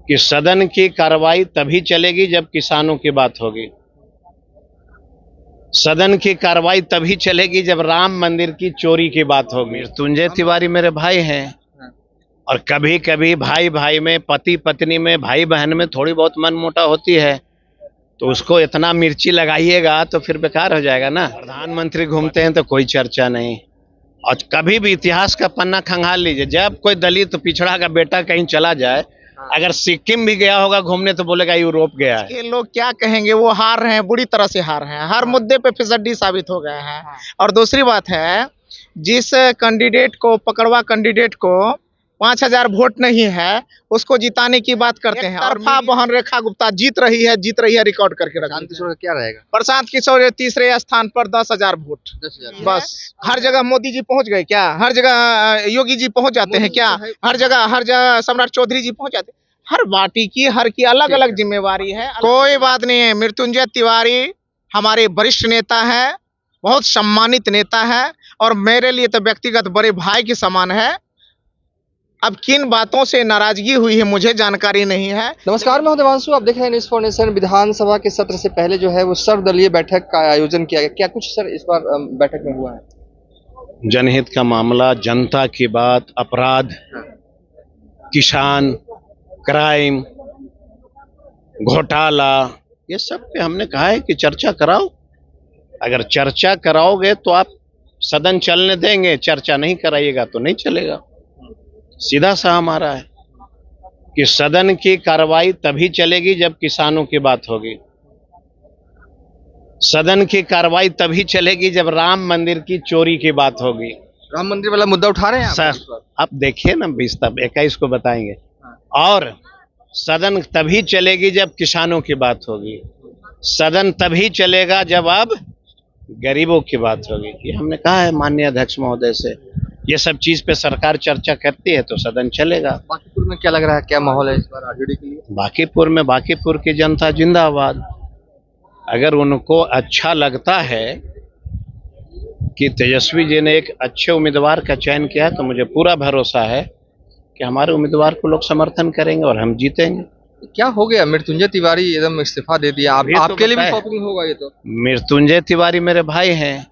कि सदन की कार्रवाई तभी चलेगी जब किसानों की बात होगी। सदन की कार्रवाई तभी चलेगी जब राम मंदिर की चोरी की बात होगी। मृत्युंजय तिवारी मेरे भाई हैं और कभी कभी भाई भाई में, पति पत्नी में, भाई बहन में थोड़ी बहुत मनमुटा होती है, तो उसको इतना मिर्ची लगाइएगा तो फिर बेकार हो जाएगा ना। प्रधानमंत्री घूमते हैं तो कोई चर्चा नहीं, और कभी भी इतिहास का पन्ना खंगाल लीजिए, जब कोई दलित पिछड़ा का बेटा कहीं चला जाए, अगर सिक्किम भी गया होगा घूमने तो बोलेगा यूरोप गया है। ये लोग क्या कहेंगे, वो हार रहे हैं, बुरी तरह से हार रहे हैं, हर मुद्दे पे फिसड्डी साबित हो गए हैं। और दूसरी बात है, जिस कैंडिडेट को, पकड़वा कैंडिडेट को 5000 वोट नहीं है, उसको जिताने की बात करते हैं। और बहन रेखा गुप्ता जीत रही है, रिकॉर्ड करके रखा। क्या रहेगा? प्रशांत किशोर तीसरे स्थान पर 10,000 वोट। 10,000 बस हर जगह मोदी जी पहुंच गए क्या? हर जगह योगी जी पहुंच जाते हैं क्या? हर जगह सम्राट चौधरी जी पहुंच जाते हैं। हर पार्टी की, हर की अलग अलग जिम्मेवारी है। कोई बात नहीं है, मृत्युंजय तिवारी हमारे वरिष्ठ नेता है, बहुत सम्मानित नेता है, और मेरे लिए तो व्यक्तिगत बड़े भाई के समान है। अब किन बातों से नाराजगी हुई है मुझे जानकारी नहीं है। नमस्कार, मैं हूं देवांशु, आप देख रहे हैं न्यूज़ फॉर नेशन। विधानसभा के सत्र से पहले जो है वो सर्वदलीय बैठक का आयोजन किया गया। क्या कुछ सर इस बार बैठक में हुआ है? जनहित का मामला, जनता की बात, अपराध, किसान, क्राइम, घोटाला, ये सब पे हमने कहा है कि चर्चा कराओ। अगर चर्चा कराओगे तो आप सदन चलने देंगे, चर्चा नहीं कराइएगा तो नहीं चलेगा। सीधा सा हमारा है कि सदन की कार्रवाई तभी चलेगी जब किसानों की बात होगी। सदन की कार्रवाई तभी चलेगी जब राम मंदिर की चोरी की बात होगी। राम मंदिर वाला मुद्दा उठा रहे हैं सर, आप देखिए ना, 20-21 को बताएंगे। और सदन तभी चलेगी जब किसानों की बात होगी। सदन तभी चलेगा जब अब गरीबों की बात होगी। ये हमने कहा है माननीय अध्यक्ष महोदय से, ये सब चीज पे सरकार चर्चा करती है तो सदन चलेगा। बांकीपुर में क्या लग रहा है, क्या माहौल है इस बार आरजेडी के लिए? बांकीपुर की जनता जिंदाबाद। अगर उनको अच्छा लगता है कि तेजस्वी जी ने एक अच्छे उम्मीदवार का चयन किया है, तो मुझे पूरा भरोसा है कि हमारे उम्मीदवार को लोग समर्थन करेंगे और हम जीतेंगे। क्या हो गया? मृत्युंजय तिवारी एकदम इस्तीफा दे दिया। आपके लिए भी शॉकिंग होगा ये तो। मृत्युंजय तिवारी मेरे भाई हैं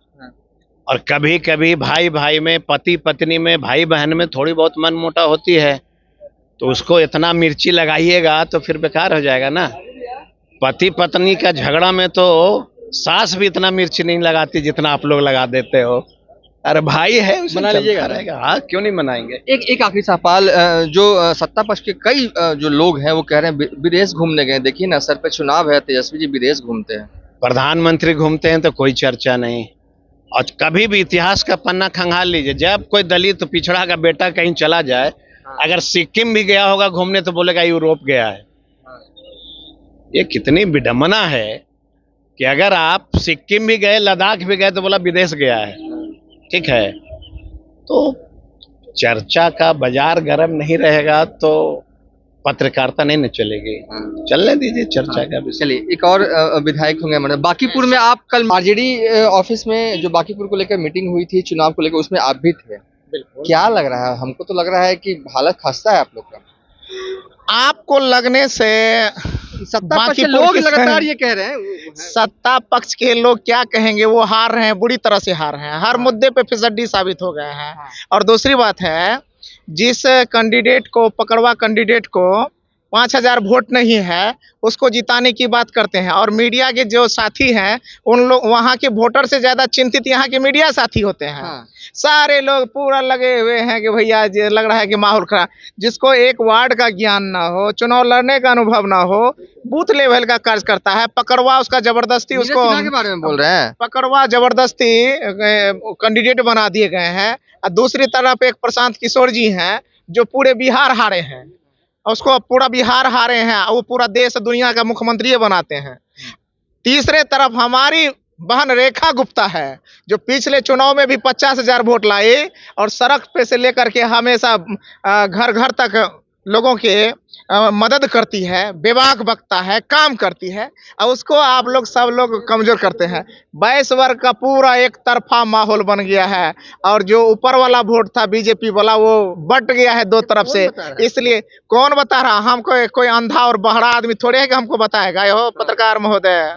और कभी कभी भाई भाई में, पति पत्नी में, भाई बहन में थोड़ी बहुत मनमुटा होती है, तो उसको इतना मिर्ची लगाइएगा तो फिर बेकार हो जाएगा ना। पति पत्नी का झगड़ा में तो सास भी इतना मिर्ची नहीं लगाती जितना आप लोग लगा देते हो। अरे भाई है, मना लीजिएगा। हाँ, क्यों नहीं मनाएंगे। एक आखिरी सवाल, जो सत्ता पक्ष के कई जो लोग हैं वो कह रहे हैं विदेश घूमने गए। देखिए ना, सर पे चुनाव है, तेजस्वी जी विदेश घूमते हैं, प्रधानमंत्री घूमते हैं तो कोई चर्चा नहीं, और कभी भी इतिहास का पन्ना खंगाल लीजिए, जब कोई दलित पिछड़ा का बेटा कहीं चला जाए, अगर सिक्किम भी गया होगा घूमने तो बोलेगा यूरोप गया है। ये कितनी विडंबना है कि अगर आप सिक्किम भी गए, लद्दाख भी गए तो बोला विदेश गया है। ठीक है, तो चर्चा का बाजार गर्म नहीं रहेगा तो पत्रकारिता नहीं न चलेगी। चलने दीजिए चर्चा का भी। चलिए, एक और विधायक होंगे हमारे बांकीपुर में। आप कल आरजेडी ऑफिस में जो बांकीपुर को लेकर मीटिंग हुई थी, चुनाव को लेकर, उसमें आप भी थे। क्या लग रहा है? हमको तो लग रहा है कि हालत खस्ता है आप लोग का। आपको लगने से सत्ता पक्ष के लोग लगातार ये कह रहे हैं। सत्ता पक्ष के लोग क्या कहेंगे, वो हार रहे हैं, बुरी तरह से हार रहे हैं, हर मुद्दे पे फिसड्डी साबित हो गए हैं। और दूसरी बात है, जिस कैंडिडेट को, पकड़वा कैंडिडेट को 5000 वोट नहीं है, उसको जिताने की बात करते हैं। और मीडिया के जो साथी हैं, उन लोग, वहाँ के वोटर से ज्यादा चिंतित यहाँ के मीडिया साथी होते हैं। सारे लोग पूरा लगे हुए हैं कि भैया लग रहा है कि माहौल खराब। जिसको एक वार्ड का ज्ञान ना हो, चुनाव लड़ने का अनुभव ना हो, बूथ लेवल का कार्य करता है, पकड़वा उसका जबरदस्ती, उसको के बारे में बोल रहे हैं, पकड़वा जबरदस्ती कैंडिडेट बना दिए गए हैं। और दूसरी तरफ एक प्रशांत किशोर जी हैं जो पूरे बिहार हारे हैं, उसको पूरा बिहार हारे हैं, वो पूरा देश दुनिया का मुख्यमंत्री बनाते हैं। तीसरे तरफ हमारी बहन रेखा गुप्ता है जो पिछले चुनाव में भी 50,000 वोट लाई और सड़क पे से लेकर के हमेशा घर घर तक लोगों के मदद करती है, बेबाक बकता है, काम करती है, और उसको आप लोग सब लोग कमजोर करते हैं। 22 वर्ग का पूरा एक तरफा माहौल बन गया है, और जो ऊपर वाला वोट था बीजेपी वाला वो बट गया है दो तरफ से। इसलिए कौन बता रहा, हमको कोई अंधा और बहरा आदमी थोड़े है कि हमको बताएगा। यो पत्रकार महोदय,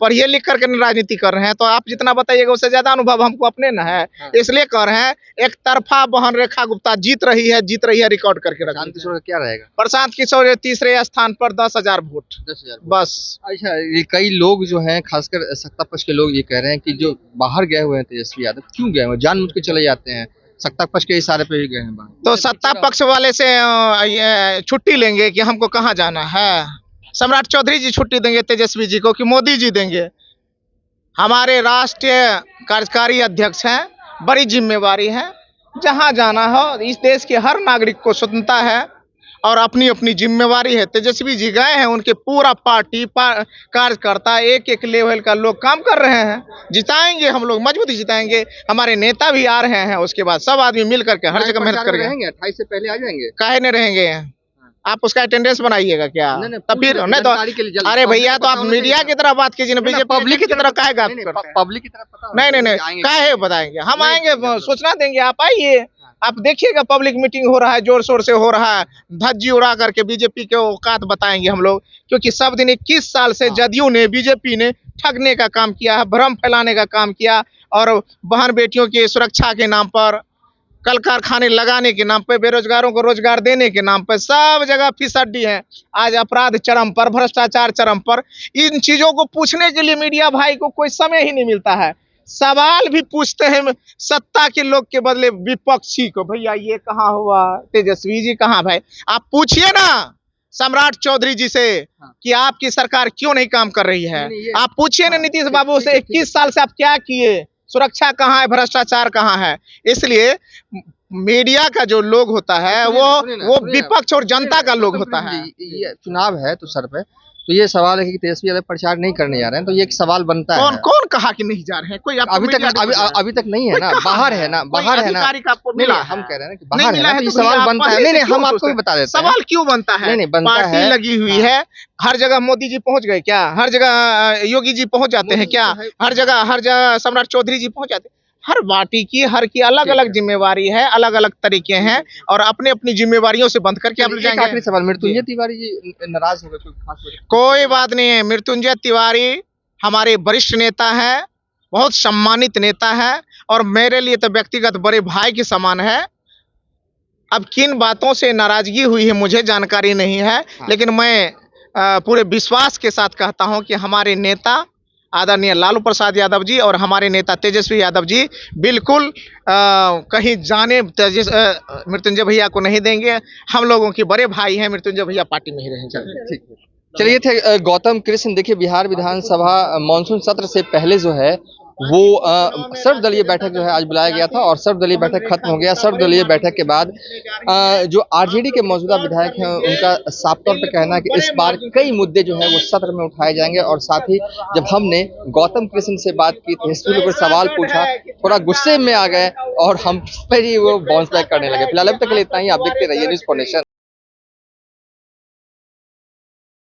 पढ़िए लिख करके राजनीति कर रहे हैं, तो आप जितना बताइएगा उससे ज्यादा अनुभव हमको अपने न है, इसलिए कर रहे हैं। एक तरफा बहन रेखा गुप्ता जीत रही है, रिकॉर्ड करके रख। प्रशांत किशोर का क्या रहेगा? प्रशांत किशोर तीसरे स्थान पर 10,000 वोट 10,000 बस। अच्छा, ये कई लोग जो हैं, खासकर सत्ता पक्ष के लोग ये कह रहे हैं कि जो बाहर गए हुए हैं तेजस्वी यादव, क्यों गए हैं? जानबूझ के चले जाते हैं, सत्ता पक्ष के इशारे पे ही गए हैं बाहर। तो सत्ता पक्ष वाले से ये छुट्टी लेंगे कि हमको कहाँ जाना है? सम्राट चौधरी जी छुट्टी देंगे तेजस्वी जी को कि मोदी जी देंगे? हमारे राष्ट्रीय कार्यकारी अध्यक्ष हैं, बड़ी जिम्मेवारी है। जहां जाना हो, इस देश के हर नागरिक को स्वतंत्रता है और अपनी अपनी जिम्मेवारी है। तेजस्वी जी गए हैं, उनके पूरा पार्टी कार्यकर्ता एक एक लेवल का लोग काम कर रहे हैं। जिताएंगे हम लोग, मजबूती जिताएंगे। हमारे नेता भी आ रहे हैं, उसके बाद सब आदमी मिल करके हर जगह मेहनत करेंगे। 28 से पहले आ जाएंगे? काहे नहीं रहेंगे? आप उसका अटेंडेंस बनाइएगा क्या? तब फिर नहीं तो अरे भैया, तो आप मीडिया की तरह बात कीजिए ना, बीजेपी पब्लिक की तरह काहे बात करते हैं? पब्लिक की तरफ पता नहीं काहे बताएंगे? हम आएंगे, सूचना देंगे, आप आइए, आप देखिएगा। पब्लिक मीटिंग हो रहा है, जोर शोर से हो रहा है, धज्जी उड़ा करके बीजेपी के औकात बताएंगे हम लोग। क्योंकि सब दिन 21 साल से जदयू ने, बीजेपी ने ठगने का काम किया है, भ्रम फैलाने का काम किया, और बहन बेटियों की सुरक्षा के नाम पर, कल कारखाने लगाने के नाम पे, बेरोजगारों को रोजगार देने के नाम पे सब जगह फिसड्डी है। आज अपराध चरम पर, भ्रष्टाचार चरम पर। इन चीजों को पूछने के लिए मीडिया भाई को कोई समय ही नहीं मिलता है। सवाल भी पूछते हैं सत्ता के लोग के बदले विपक्षी को, भैया ये कहाँ हुआ, तेजस्वी जी कहाँ? भाई आप पूछिए ना सम्राट चौधरी जी से कि आपकी सरकार क्यों नहीं काम कर रही है। आप पूछिए ना नीतीश बाबू से, 21 साल से आप क्या किए, सुरक्षा कहाँ है, भ्रष्टाचार कहाँ है। इसलिए मीडिया का जो लोग होता है वो विपक्ष और जनता का लोग होता है। ये चुनाव है तो सर पे तो ये सवाल है कि तेजस्वी यादव प्रचार नहीं करने जा रहे हैं, तो ये एक सवाल बनता है। कौन कहा कि नहीं जा रहे हैं? कोई अभी तक नहीं है ना, बाहर है ना, बाहर है ना। मिला, हम कह रहे हैं कि बाहर है ना, तो ये सवाल बनता है। नहीं, हम आपको भी बता देते हैं सवाल क्यों बनता है। नहीं, बनता है, पार्टी लगी हुई है, हर जगह मोदी जी पहुंच गए क्या? हर जगह योगी जी पहुंच जाते हैं क्या? हर जगह सम्राट चौधरी जी पहुंच जाते हैं। हर पार्टी की, हर की अलग अलग जिम्मेवारी है, अलग अलग तरीके हैं, और अपने अपनी जिम्मेवारियों से बंध करके आप जाएंगे। आखिरी सवाल, मृत्युंजय तिवारी जी नाराज हो गए? कोई बात नहीं है। मृत्युंजय तिवारी हमारे वरिष्ठ नेता है, बहुत सम्मानित नेता है, और मेरे लिए तो व्यक्तिगत बड़े भाई के समान है। अब किन बातों से नाराजगी हुई है मुझे जानकारी नहीं है, लेकिन मैं पूरे विश्वास के साथ कहता हूं कि हमारे नेता आदरणीय लालू प्रसाद यादव जी और हमारे नेता तेजस्वी यादव जी बिल्कुल कहीं जाने मृत्युंजय भैया को नहीं देंगे। हम लोगों के बड़े भाई हैं, मृत्युंजय भैया पार्टी में ही रहेंगे। चलिए थे गौतम कृष्ण। देखिए, बिहार विधानसभा मानसून सत्र से पहले जो है वो सर्वदलीय बैठक जो है आज बुलाया गया था, और सर्वदलीय बैठक खत्म हो गया। सर्वदलीय बैठक के बाद जो आरजेडी के मौजूदा विधायक हैं उनका साफ तौर पे कहना है कि इस बार कई मुद्दे जो है वो सत्र में उठाए जाएंगे। और साथ ही जब हमने गौतम कृष्ण से बात की, तेजस्वी को सवाल पूछा, थोड़ा गुस्से में आ गए और हम पर ही वो बाउंस बैक करने लगे। फिलहाल अब तक के लिए इतना ही। आप देखते रहिए न्यूज़ फॉर नेशन।